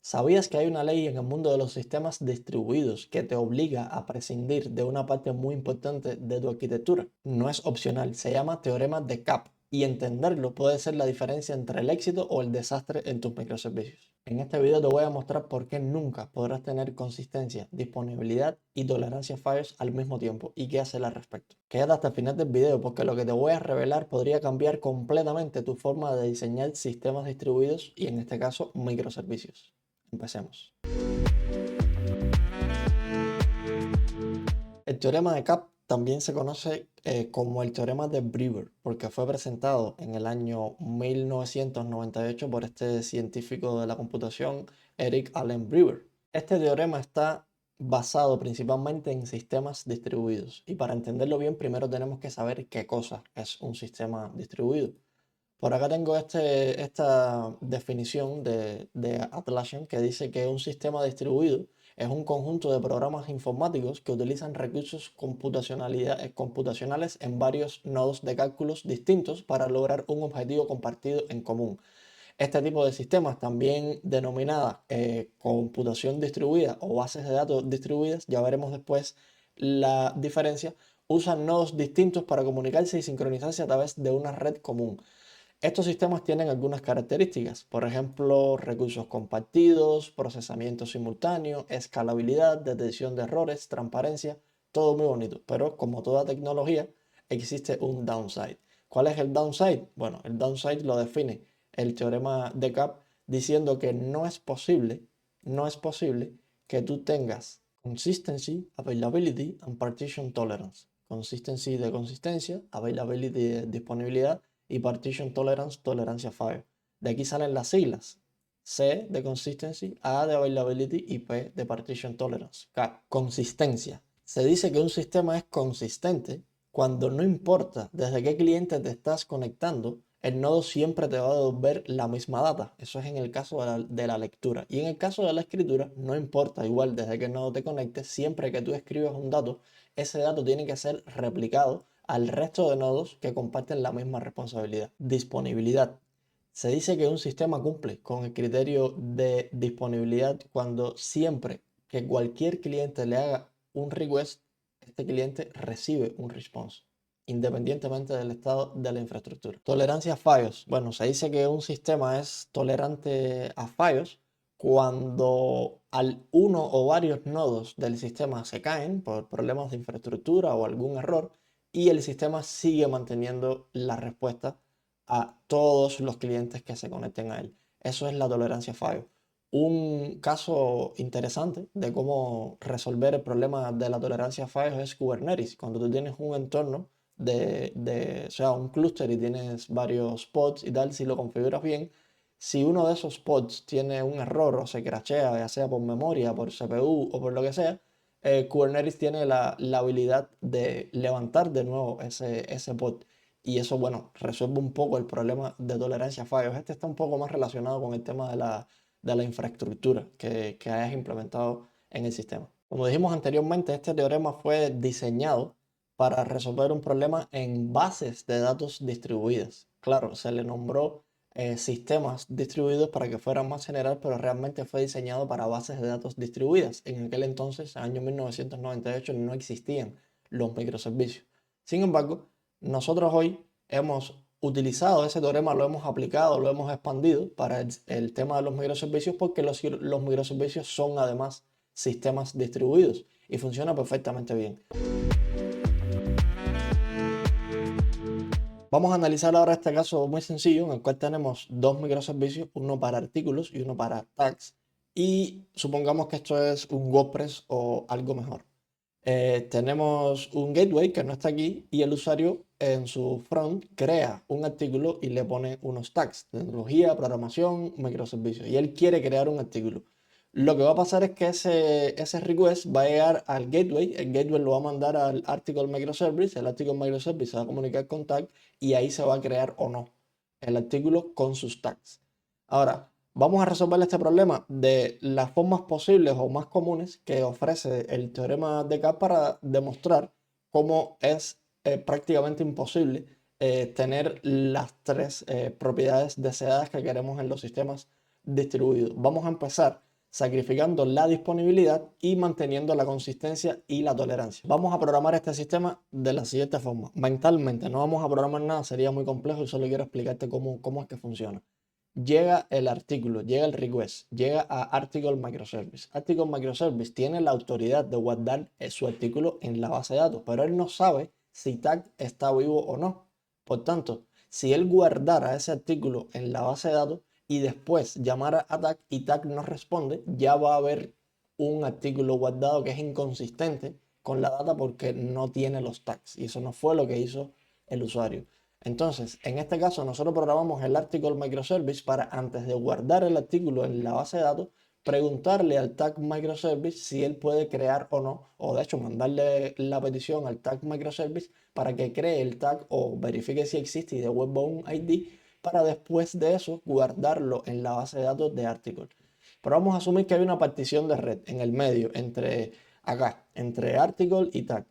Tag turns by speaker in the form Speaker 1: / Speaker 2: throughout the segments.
Speaker 1: ¿Sabías que hay una ley en el mundo de los sistemas distribuidos que te obliga a prescindir de una parte muy importante de tu arquitectura? No es opcional, se llama teorema de Cap y entenderlo puede ser la diferencia entre el éxito o el desastre en tus microservicios. En este video te voy a mostrar por qué nunca podrás tener consistencia, disponibilidad y tolerancia a fallos al mismo tiempo y qué hacer al respecto. Quédate hasta el final del video porque lo que te voy a revelar podría cambiar completamente tu forma de diseñar sistemas distribuidos y en este caso microservicios. Empecemos. El teorema de Cap también se conoce como el teorema de Brewer, porque fue presentado en el año 1998 por este científico de la computación, Eric Allen Brewer. Este teorema está basado principalmente en sistemas distribuidos, y para entenderlo bien, primero tenemos que saber qué cosa es un sistema distribuido. Por acá tengo esta definición de Atlassian que dice que un sistema distribuido es un conjunto de programas informáticos que utilizan recursos computacionales en varios nodos de cálculos distintos para lograr un objetivo compartido en común. Este tipo de sistemas, también denominada computación distribuida o bases de datos distribuidas, ya veremos después la diferencia, usan nodos distintos para comunicarse y sincronizarse a través de una red común. Estos sistemas tienen algunas características, por ejemplo, recursos compartidos, procesamiento simultáneo, escalabilidad, detección de errores, transparencia, todo muy bonito, pero como toda tecnología, existe un downside. ¿Cuál es el downside? Bueno, el downside lo define el teorema de Cap diciendo que no es posible que tú tengas consistency, availability and partition tolerance. Consistency de consistencia, availability de disponibilidad y partition tolerance, tolerancia a fallo. De aquí salen las siglas. C de consistency, A de availability y P de partition tolerance. Consistencia. Se dice que un sistema es consistente cuando no importa desde qué cliente te estás conectando, el nodo siempre te va a devolver la misma data. Eso es en el caso de la lectura. Y en el caso de la escritura, no importa igual desde qué nodo te conectes, siempre que tú escribas un dato, ese dato tiene que ser replicado al resto de nodos que comparten la misma responsabilidad. Disponibilidad. Se dice que un sistema cumple con el criterio de disponibilidad cuando siempre que cualquier cliente le haga un request, este cliente recibe un response, independientemente del estado de la infraestructura. Tolerancia a fallos. Bueno, se dice que un sistema es tolerante a fallos cuando uno o varios nodos del sistema se caen por problemas de infraestructura o algún error y el sistema sigue manteniendo la respuesta a todos los clientes que se conecten a él. Eso es la tolerancia a fallo. Un caso interesante de cómo resolver el problema de la tolerancia a fallos es Kubernetes. Cuando tú tienes un entorno o sea, un clúster y tienes varios pods y tal, si lo configuras bien, si uno de esos pods tiene un error o se crashea, ya sea por memoria, por CPU o por lo que sea, Kubernetes tiene la habilidad de levantar de nuevo ese pod. Y eso, bueno, resuelve un poco el problema de tolerancia a fallos. Este está un poco más relacionado con el tema de la infraestructura que hayas implementado en el sistema. Como dijimos anteriormente, este teorema fue diseñado para resolver un problema en bases de datos distribuidas. Claro, se le nombró sistemas distribuidos para que fueran más general, pero realmente fue diseñado para bases de datos distribuidas. En aquel entonces, en el año 1998, no existían los microservicios. Sin embargo, nosotros hoy hemos utilizado ese teorema, lo hemos aplicado, lo hemos expandido para el tema de los microservicios porque los microservicios son además sistemas distribuidos y funciona perfectamente bien. Vamos a analizar ahora este caso muy sencillo en el cual tenemos dos microservicios, uno para artículos y uno para tags, y supongamos que esto es un WordPress o algo mejor. Tenemos un gateway que no está aquí y el usuario en su front crea un artículo y le pone unos tags, tecnología, programación, microservicios, y él quiere crear un artículo. Lo que va a pasar es que ese request va a llegar al gateway, el gateway lo va a mandar al article microservice, el article microservice se va a comunicar con tag y ahí se va a crear o no el artículo con sus tags. Ahora, vamos a resolver este problema de las formas posibles o más comunes que ofrece el teorema de Cap para demostrar cómo es prácticamente imposible tener las tres propiedades deseadas que queremos en los sistemas distribuidos. Vamos a empezar sacrificando la disponibilidad y manteniendo la consistencia y la tolerancia. Vamos a programar este sistema de la siguiente forma. Mentalmente no vamos a programar nada, sería muy complejo y solo quiero explicarte cómo es que funciona. Llega el artículo, llega el request, llega a Article Microservice. Article Microservice tiene la autoridad de guardar su artículo en la base de datos, pero él no sabe si tag está vivo o no. Por tanto, si él guardara ese artículo en la base de datos y después llamara a tag y tag no responde, ya va a haber un artículo guardado que es inconsistente con la data porque no tiene los tags. Y eso no fue lo que hizo el usuario. Entonces, en este caso, nosotros programamos el Article Microservice para, antes de guardar el artículo en la base de datos, preguntarle al tag microservice si él puede crear o no, o de hecho mandarle la petición al tag microservice para que cree el tag o verifique si existe y devuelva un ID para después de eso guardarlo en la base de datos de Article. Pero vamos a asumir que hay una partición de red en el medio entre Article y tag.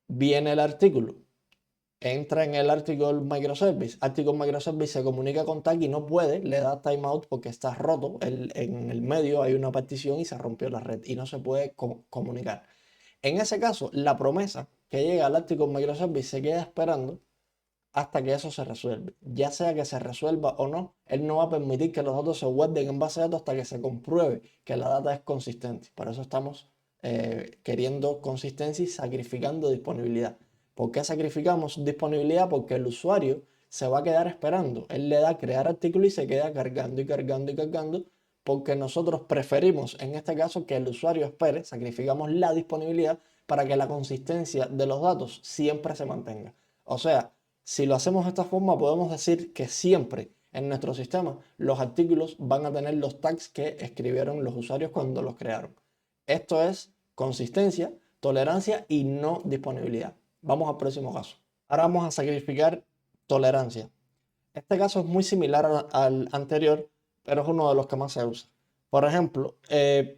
Speaker 1: Viene el artículo, entra en el Article Microservice. Article Microservice se comunica con tag y no puede, le da timeout porque está roto. En el medio hay una partición y se rompió la red y no se puede comunicar. En ese caso, la promesa que llega al Article Microservice se queda esperando hasta que eso se resuelve. Ya sea que se resuelva o no, él no va a permitir que los datos se guarden en base de datos hasta que se compruebe que la data es consistente. Por eso estamos queriendo consistencia y sacrificando disponibilidad. ¿Por qué sacrificamos disponibilidad? Porque el usuario se va a quedar esperando. Él le da crear artículo y se queda cargando y cargando y cargando porque nosotros preferimos en este caso que el usuario espere, sacrificamos la disponibilidad para que la consistencia de los datos siempre se mantenga. O sea, si lo hacemos de esta forma, podemos decir que siempre en nuestro sistema los artículos van a tener los tags que escribieron los usuarios cuando los crearon. Esto es consistencia, tolerancia y no disponibilidad. Vamos al próximo caso. Ahora vamos a sacrificar tolerancia. Este caso es muy similar al anterior, pero es uno de los que más se usa. Por ejemplo,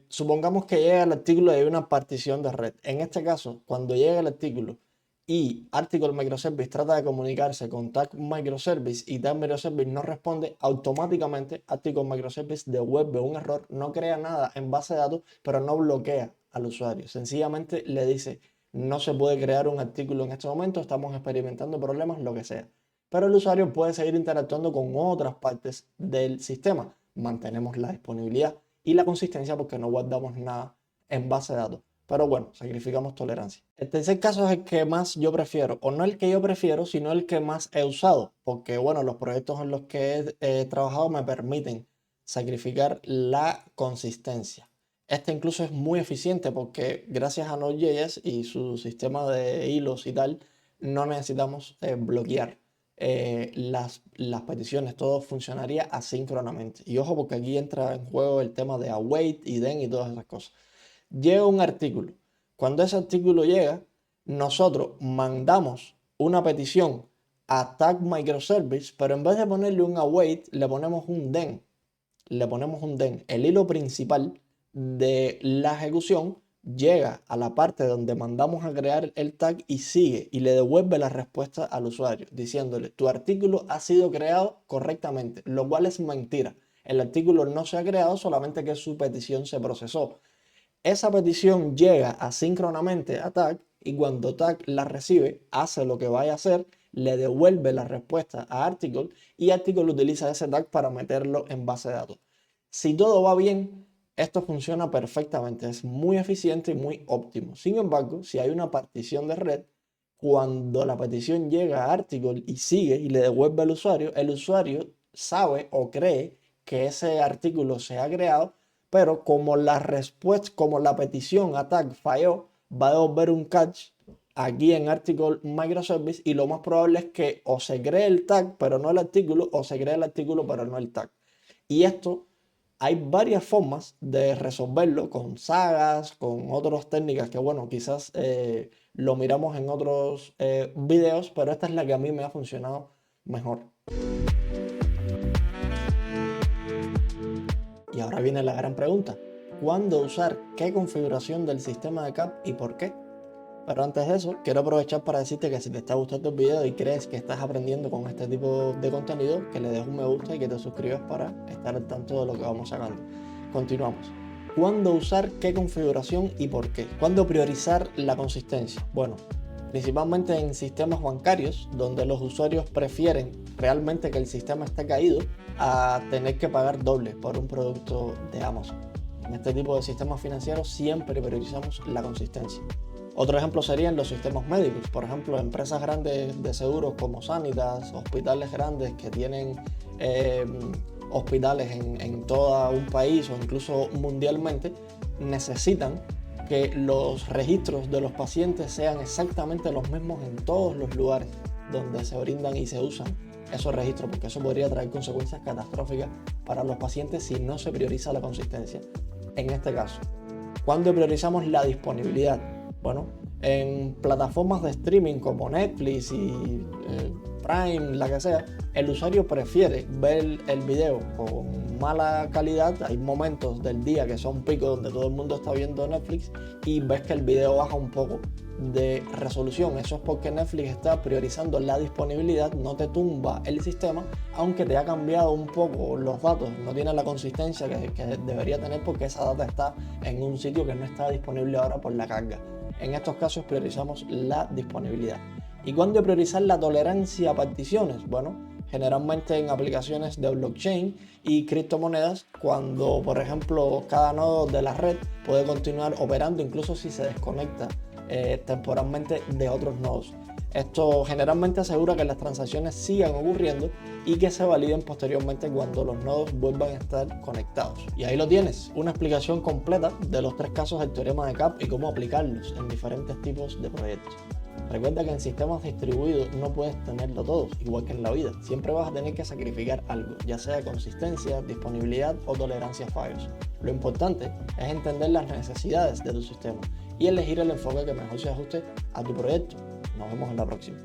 Speaker 1: supongamos que llega el artículo y hay una partición de red. En este caso, cuando llega el artículo y Article Microservice trata de comunicarse con Tag Microservice y Tag Microservice no responde, automáticamente Article Microservice devuelve un error, no crea nada en base de datos, pero no bloquea al usuario. Sencillamente le dice, no se puede crear un artículo en este momento, estamos experimentando problemas, lo que sea. Pero el usuario puede seguir interactuando con otras partes del sistema. Mantenemos la disponibilidad y la consistencia porque no guardamos nada en base de datos. Pero bueno, sacrificamos tolerancia. El tercer caso es el que más yo prefiero, o no el que yo prefiero, sino el que más he usado, porque bueno, los proyectos en los que he trabajado me permiten sacrificar la consistencia. Este incluso es muy eficiente porque gracias a Node.js y su sistema de hilos y tal, no necesitamos bloquear las peticiones, todo funcionaría asíncronamente. Y ojo porque aquí entra en juego el tema de await y then y todas esas cosas. Llega un artículo. Cuando ese artículo llega, nosotros mandamos una petición a Tag Microservice, pero en vez de ponerle un await, le ponemos un then. El hilo principal de la ejecución llega a la parte donde mandamos a crear el tag y sigue y le devuelve la respuesta al usuario diciéndole tu artículo ha sido creado correctamente, lo cual es mentira. El artículo no se ha creado, solamente que su petición se procesó. Esa petición llega asíncronamente a tag y cuando tag la recibe, hace lo que vaya a hacer, le devuelve la respuesta a Article y Article utiliza ese tag para meterlo en base de datos. Si todo va bien, esto funciona perfectamente, es muy eficiente y muy óptimo. Sin embargo, si hay una partición de red, cuando la petición llega a Article y sigue y le devuelve al usuario, el usuario sabe o cree que ese artículo se ha creado, pero como la respuesta, como la petición a tag falló, va a devolver un catch aquí en Article Microservice y lo más probable es que o se cree el tag pero no el artículo o se cree el artículo pero no el tag. Y esto hay varias formas de resolverlo con sagas, con otras técnicas que bueno, quizás lo miramos en otros videos, pero esta es la que a mí me ha funcionado mejor. Y ahora viene la gran pregunta, ¿cuándo usar qué configuración del sistema de CAP y por qué? Pero antes de eso, quiero aprovechar para decirte que si te está gustando el video y crees que estás aprendiendo con este tipo de contenido, que le des un me gusta y que te suscribas para estar al tanto de lo que vamos sacando. Continuamos. ¿Cuándo usar qué configuración y por qué? ¿Cuándo priorizar la consistencia? Bueno, principalmente en sistemas bancarios, donde los usuarios prefieren realmente que el sistema esté caído a tener que pagar doble por un producto de Amazon. En este tipo de sistemas financieros siempre priorizamos la consistencia. Otro ejemplo serían los sistemas médicos. Por ejemplo, empresas grandes de seguros como Sanitas, hospitales grandes que tienen hospitales en todo un país o incluso mundialmente, necesitan que los registros de los pacientes sean exactamente los mismos en todos los lugares donde se brindan y se usan esos registros, porque eso podría traer consecuencias catastróficas para los pacientes si no se prioriza la consistencia. En este caso, ¿cuándo priorizamos la disponibilidad? Bueno, en plataformas de streaming como Netflix y Prime, la que sea, el usuario prefiere ver el video con mala calidad. Hay momentos del día que son picos donde todo el mundo está viendo Netflix y ves que el video baja un poco de resolución. Eso es porque Netflix está priorizando la disponibilidad, no te tumba el sistema, aunque te ha cambiado un poco los datos, no tiene la consistencia que debería tener porque esa data está en un sitio que no está disponible ahora por la carga. En estos casos priorizamos la disponibilidad. ¿Y cuándo priorizar la tolerancia a particiones? Bueno, generalmente en aplicaciones de blockchain y criptomonedas, cuando por ejemplo cada nodo de la red puede continuar operando incluso si se desconecta temporalmente de otros nodos. Esto generalmente asegura que las transacciones sigan ocurriendo y que se validen posteriormente cuando los nodos vuelvan a estar conectados. Y ahí lo tienes, una explicación completa de los 3 casos del teorema de Cap y cómo aplicarlos en diferentes tipos de proyectos. Recuerda que en sistemas distribuidos no puedes tenerlo todo, igual que en la vida. Siempre vas a tener que sacrificar algo, ya sea consistencia, disponibilidad o tolerancia a fallos. Lo importante es entender las necesidades de tu sistema y elegir el enfoque que mejor se ajuste a tu proyecto. Nos vemos en la próxima.